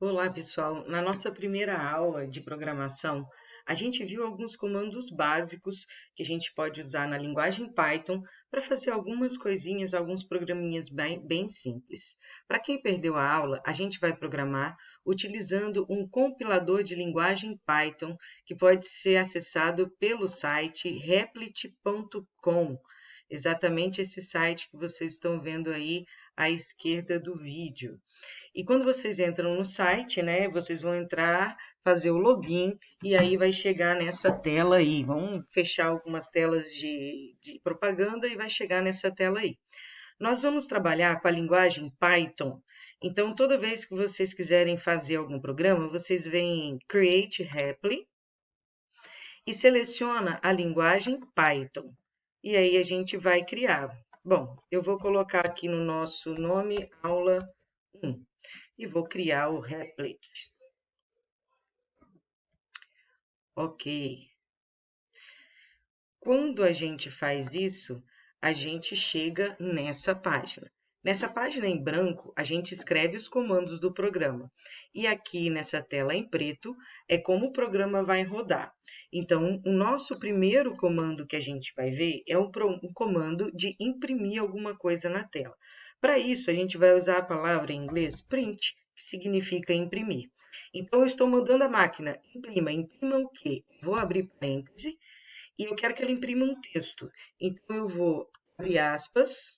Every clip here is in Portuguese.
Olá, pessoal. Na nossa primeira aula de programação, a gente viu alguns comandos básicos que a gente pode usar na linguagem Python para fazer algumas coisinhas, alguns programinhas bem simples. Para quem perdeu a aula, a gente vai programar utilizando um compilador de linguagem Python que pode ser acessado pelo site replit.com. Exatamente esse site que vocês estão vendo aí à esquerda do vídeo. E quando vocês entram no site, né, vocês vão entrar, fazer o login e aí vai chegar nessa tela aí. Vamos fechar algumas telas de propaganda e vai chegar nessa tela aí. Nós vamos trabalhar com a linguagem Python. Então, toda vez que vocês quiserem fazer algum programa, vocês vêm em Create Repli e seleciona a linguagem Python. E aí a gente vai criar. Bom, eu vou colocar aqui no nosso nome aula 1 e vou criar o Replit. Ok. Quando a gente faz isso, a gente chega nessa página. Nessa página em branco, a gente escreve os comandos do programa. E aqui nessa tela em preto é como o programa vai rodar. Então, o nosso primeiro comando que a gente vai ver é um comando de imprimir alguma coisa na tela. Para isso, a gente vai usar a palavra em inglês print, que significa imprimir. Então, eu estou mandando a máquina, imprima. Imprima o quê? Vou abrir parêntese e eu quero que ela imprima um texto. Então, eu vou abrir aspas.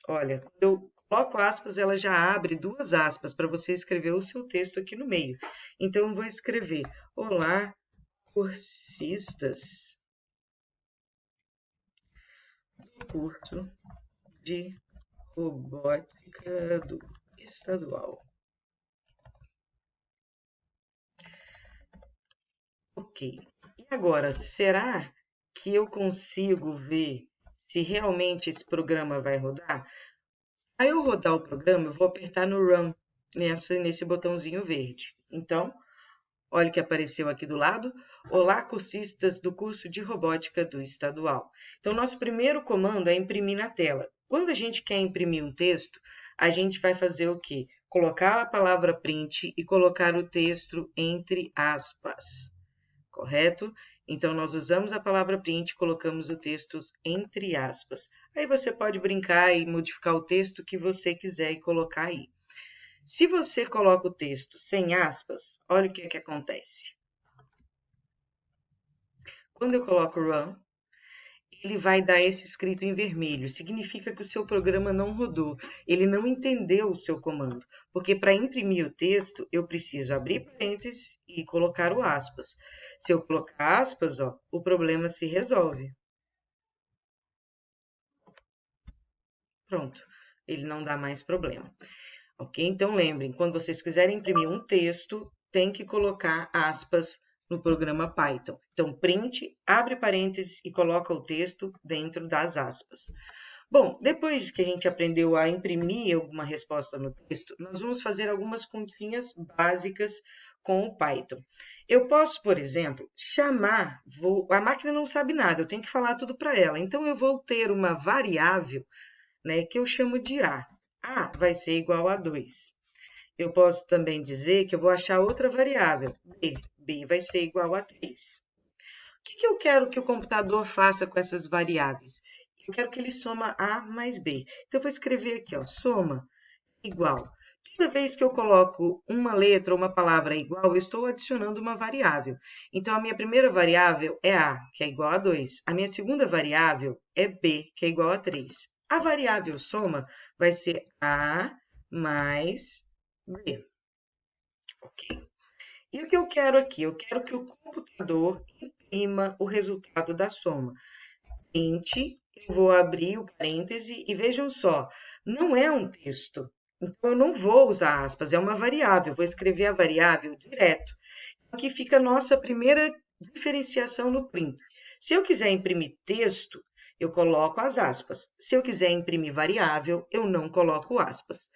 Olha, quando eu coloco aspas, ela já abre duas aspas para você escrever o seu texto aqui no meio. Então, eu vou escrever: Olá, cursistas do curso de robótica do estadual. Ok. E agora, será que eu consigo ver se realmente esse programa vai rodar? Aí eu rodar o programa, eu vou apertar no Run, nesse botãozinho verde. Então, olha o que apareceu aqui do lado. Olá, cursistas do curso de robótica do estadual. Então, nosso primeiro comando é imprimir na tela. Quando a gente quer imprimir um texto, a gente vai fazer o quê? Colocar a palavra print e colocar o texto entre aspas, correto? Então, nós usamos a palavra print e colocamos o texto entre aspas. Aí você pode brincar e modificar o texto que você quiser e colocar aí. Se você coloca o texto sem aspas, olha o que acontece. Quando eu coloco run, ele vai dar esse escrito em vermelho. Significa que o seu programa não rodou, ele não entendeu o seu comando. Porque para imprimir o texto, eu preciso abrir parênteses e colocar o aspas. Se eu colocar aspas, ó, o problema se resolve. Pronto, ele não dá mais problema. Ok? Então lembrem, quando vocês quiserem imprimir um texto, tem que colocar aspas no programa Python. Então, print, abre parênteses e coloca o texto dentro das aspas. Bom, depois que a gente aprendeu a imprimir alguma resposta no texto, nós vamos fazer algumas continhas básicas com o Python. Eu posso, por exemplo, chamar, a máquina não sabe nada, eu tenho que falar tudo para ela. Então, eu vou ter uma variável, né, que eu chamo de A. A vai ser igual a 2. Eu posso também dizer que eu vou achar outra variável, B. B vai ser igual a 3. O que eu quero que o computador faça com essas variáveis? Eu quero que ele soma A mais B. Então, eu vou escrever aqui, ó, soma igual. Toda vez que eu coloco uma letra ou uma palavra igual, eu estou adicionando uma variável. Então, a minha primeira variável é A, que é igual a 2. A minha segunda variável é B, que é igual a 3. A variável soma vai ser A mais B. Ok? E o que eu quero aqui? Eu quero que o computador imprima o resultado da soma. Print, eu vou abrir o parêntese e vejam só, não é um texto. Então, eu não vou usar aspas, é uma variável. Vou escrever a variável direto. Aqui fica a nossa primeira diferenciação no print. Se eu quiser imprimir texto, eu coloco as aspas. Se eu quiser imprimir variável, eu não coloco aspas.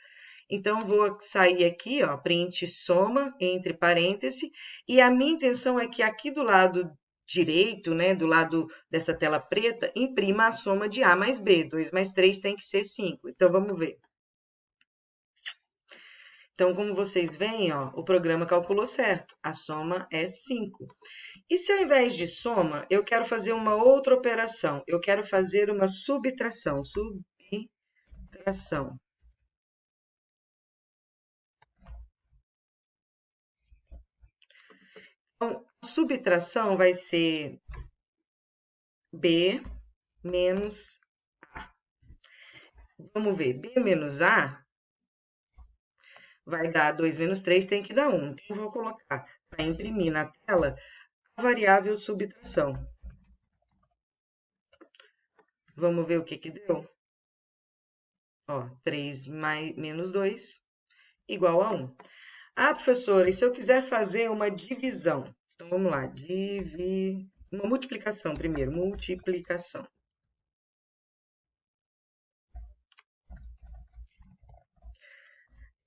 Então, vou sair aqui, ó, print soma, entre parênteses, e a minha intenção é que aqui do lado direito, né, do lado dessa tela preta, imprima a soma de A mais B. 2 mais 3 tem que ser 5. Então, vamos ver. Então, como vocês veem, ó, o programa calculou certo. A soma é 5. E se ao invés de soma, eu quero fazer uma outra operação? Eu quero fazer uma subtração. Subtração. Então, a subtração vai ser B menos A. Vamos ver, B menos A vai dar 2 menos 3, tem que dar 1. Então, eu vou colocar para imprimir na tela a variável subtração. Vamos ver o que deu? Ó, 3 menos 2 igual a 1. Ah, professora, e se eu quiser fazer uma divisão? Então, vamos lá. Uma multiplicação primeiro. Multiplicação.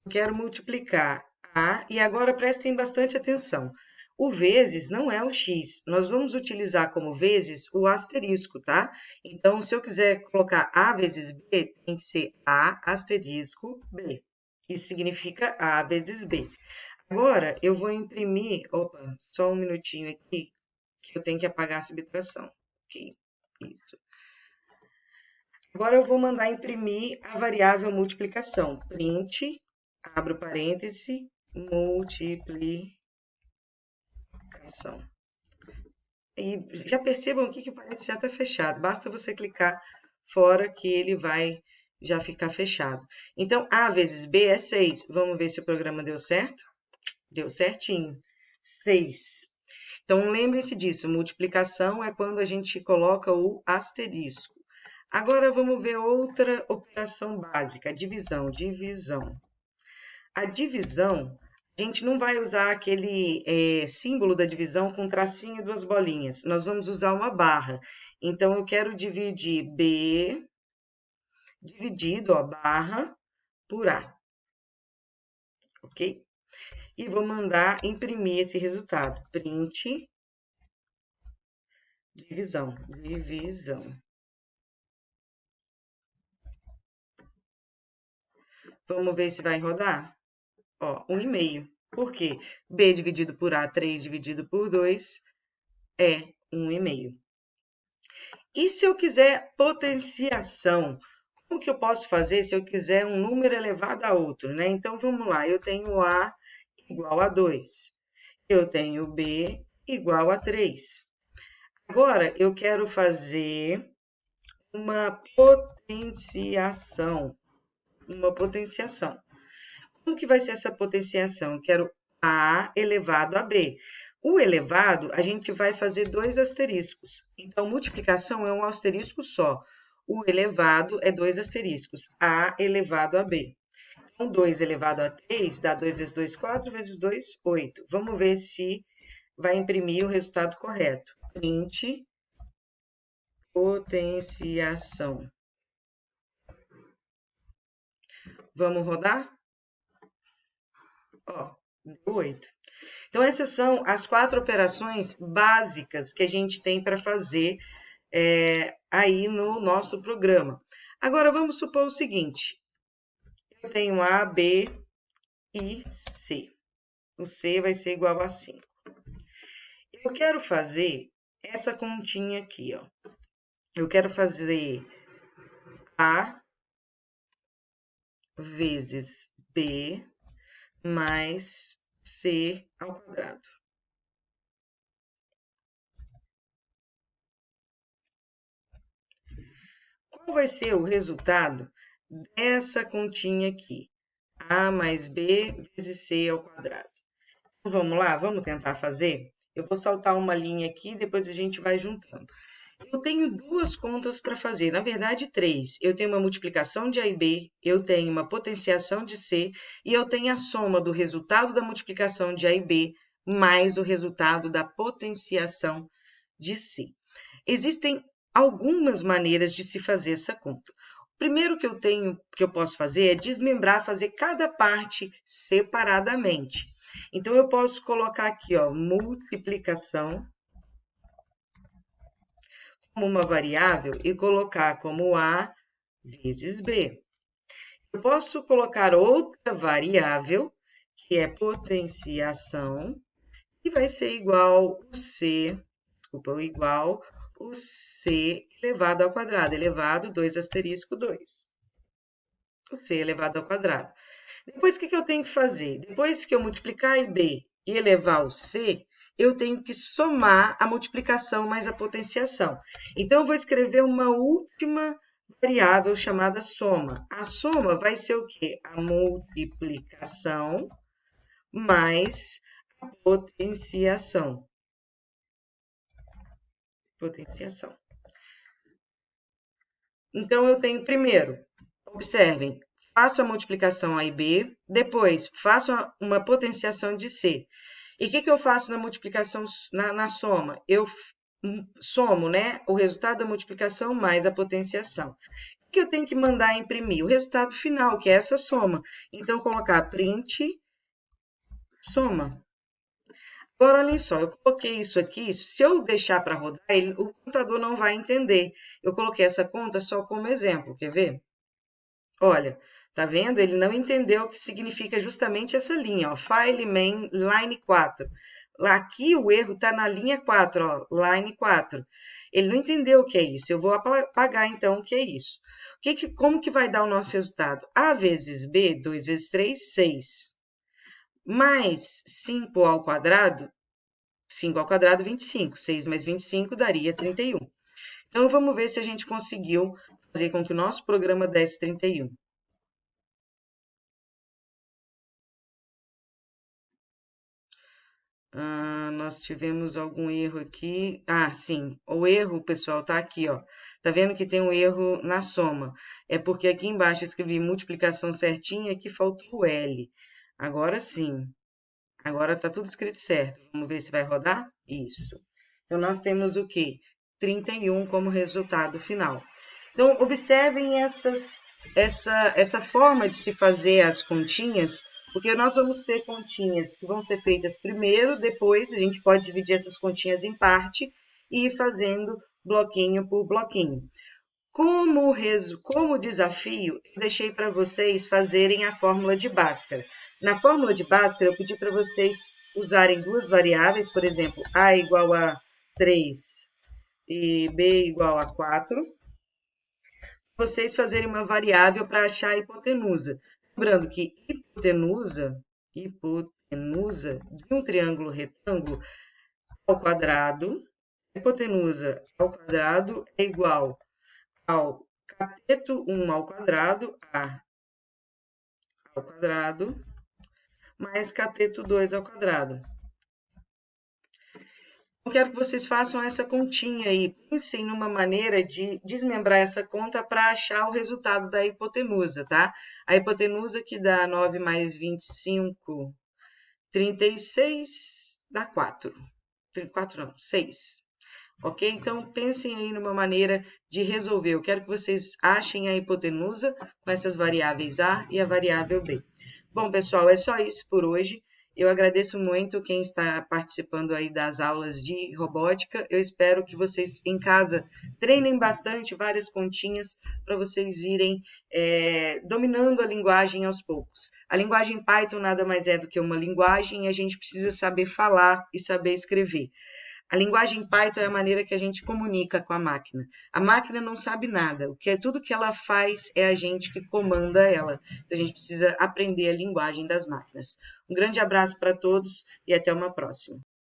Eu quero multiplicar A, e agora prestem bastante atenção. O vezes não é o x. Nós vamos utilizar como vezes o asterisco, tá? Então, se eu quiser colocar A vezes B, tem que ser A asterisco B. Isso significa A vezes B. Agora, eu vou imprimir... Opa, só um minutinho aqui, que eu tenho que apagar a subtração. Ok, isso. Agora, eu vou mandar imprimir a variável multiplicação. Print, abro parêntese, multiplicação. E já percebam aqui que o parêntese já está fechado. Basta você clicar fora que ele vai já ficar fechado. Então, A vezes B é 6. Vamos ver se o programa deu certo? Deu certinho. 6. Então, lembrem-se disso. Multiplicação é quando a gente coloca o asterisco. Agora, vamos ver outra operação básica. Divisão. A divisão, a gente não vai usar aquele símbolo da divisão com tracinho e duas bolinhas. Nós vamos usar uma barra. Então, eu quero dividir B, dividido, ó, barra, por A. Ok? E vou mandar imprimir esse resultado. Print, divisão. Vamos ver se vai rodar? Ó, 1,5. Por quê? B dividido por A, 3 dividido por 2, é 1,5. E se eu quiser potenciação? Como que eu posso fazer se eu quiser um número elevado a outro, né? Então, vamos lá. Eu tenho A igual a 2. Eu tenho B igual a 3. Agora, eu quero fazer uma potenciação. Como que vai ser essa potenciação? Eu quero A elevado a B. O elevado, a gente vai fazer 2 asteriscos. Então, multiplicação é um asterisco só. O elevado é 2 asteriscos. A elevado a B. Então, 2 elevado a 3 dá 2 vezes 2, 4, vezes 2, 8. Vamos ver se vai imprimir o resultado correto. Print, potenciação. Vamos rodar? Ó, deu 8. Então, essas são as 4 operações básicas que a gente tem para fazer aí no nosso programa. Agora, vamos supor o seguinte. Eu tenho A, B e C. O C vai ser igual a 5. Eu quero fazer essa continha aqui, ó. Eu quero fazer A vezes B mais C ao quadrado. Qual vai ser o resultado dessa continha aqui? A mais B vezes C ao quadrado. Então, vamos lá, vamos tentar fazer? Eu vou saltar uma linha aqui, depois a gente vai juntando. Eu tenho 2 contas para fazer, na verdade 3. Eu tenho uma multiplicação de A e B, eu tenho uma potenciação de C e eu tenho a soma do resultado da multiplicação de A e B mais o resultado da potenciação de C. Existem algumas maneiras de se fazer essa conta. O primeiro que eu posso fazer é desmembrar, fazer cada parte separadamente. Então, eu posso colocar aqui, ó, multiplicação como uma variável e colocar como A vezes B. Eu posso colocar outra variável que é potenciação, e vai ser igual o C elevado ao quadrado, elevado 2 asterisco 2. O C elevado ao quadrado. Depois, o que eu tenho que fazer? Depois que eu multiplicar IB e elevar o C, eu tenho que somar a multiplicação mais a potenciação. Então, eu vou escrever uma última variável chamada soma. A soma vai ser o quê? A multiplicação mais a potenciação. Então, eu tenho primeiro, observem, faço a multiplicação A e B, depois faço uma potenciação de C. E o que eu faço na multiplicação, na soma? Eu somo, né, o resultado da multiplicação mais a potenciação. O que eu tenho que mandar imprimir? O resultado final, que é essa soma. Então, colocar print soma. Agora, olha só, eu coloquei isso aqui, se eu deixar para rodar, o computador não vai entender. Eu coloquei essa conta só como exemplo, quer ver? Olha, tá vendo? Ele não entendeu o que significa justamente essa linha, ó, file main line 4. Aqui o erro está na linha 4, ó, line 4. Ele não entendeu o que é isso. Eu vou apagar então o que é isso. Como que vai dar o nosso resultado? A vezes B, 2 vezes 3, 6. Mais 5 ao quadrado, 5 ao quadrado, 25. 6 mais 25 daria 31. Então, vamos ver se a gente conseguiu fazer com que o nosso programa desse 31. Nós tivemos algum erro aqui. Sim, o erro, pessoal, tá aqui, ó. Tá vendo que tem um erro na soma? É porque aqui embaixo eu escrevi multiplicação certinha e aqui faltou o L. Agora sim. Agora tá tudo escrito certo. Vamos ver se vai rodar? Isso. Então, nós temos o quê? 31 como resultado final. Então, observem essa forma de se fazer as continhas, porque nós vamos ter continhas que vão ser feitas primeiro, depois a gente pode dividir essas continhas em parte e ir fazendo bloquinho por bloquinho. Como desafio, eu deixei para vocês fazerem a fórmula de Bhaskara. Na fórmula de Bhaskara, eu pedi para vocês usarem duas variáveis, por exemplo, A igual a 3 e B igual a 4. Vocês fazerem uma variável para achar a hipotenusa. Lembrando que hipotenusa de um triângulo retângulo ao quadrado, hipotenusa ao quadrado é igual ao cateto 1 ao quadrado, A ao quadrado, mais cateto 2 ao quadrado. Eu quero que vocês façam essa continha aí. Pensem numa maneira de desmembrar essa conta para achar o resultado da hipotenusa, tá? A hipotenusa que dá 9 mais 25, 36, dá 4. 4 não, 6. Ok? Então, pensem aí numa maneira de resolver. Eu quero que vocês achem a hipotenusa com essas variáveis A e a variável B. Bom, pessoal, é só isso por hoje. Eu agradeço muito quem está participando aí das aulas de robótica. Eu espero que vocês em casa treinem bastante várias continhas para vocês irem dominando a linguagem aos poucos. A linguagem Python nada mais é do que uma linguagem e a gente precisa saber falar e saber escrever. A linguagem Python é a maneira que a gente comunica com a máquina. A máquina não sabe nada. Tudo que ela faz é a gente que comanda ela. Então, a gente precisa aprender a linguagem das máquinas. Um grande abraço para todos e até uma próxima.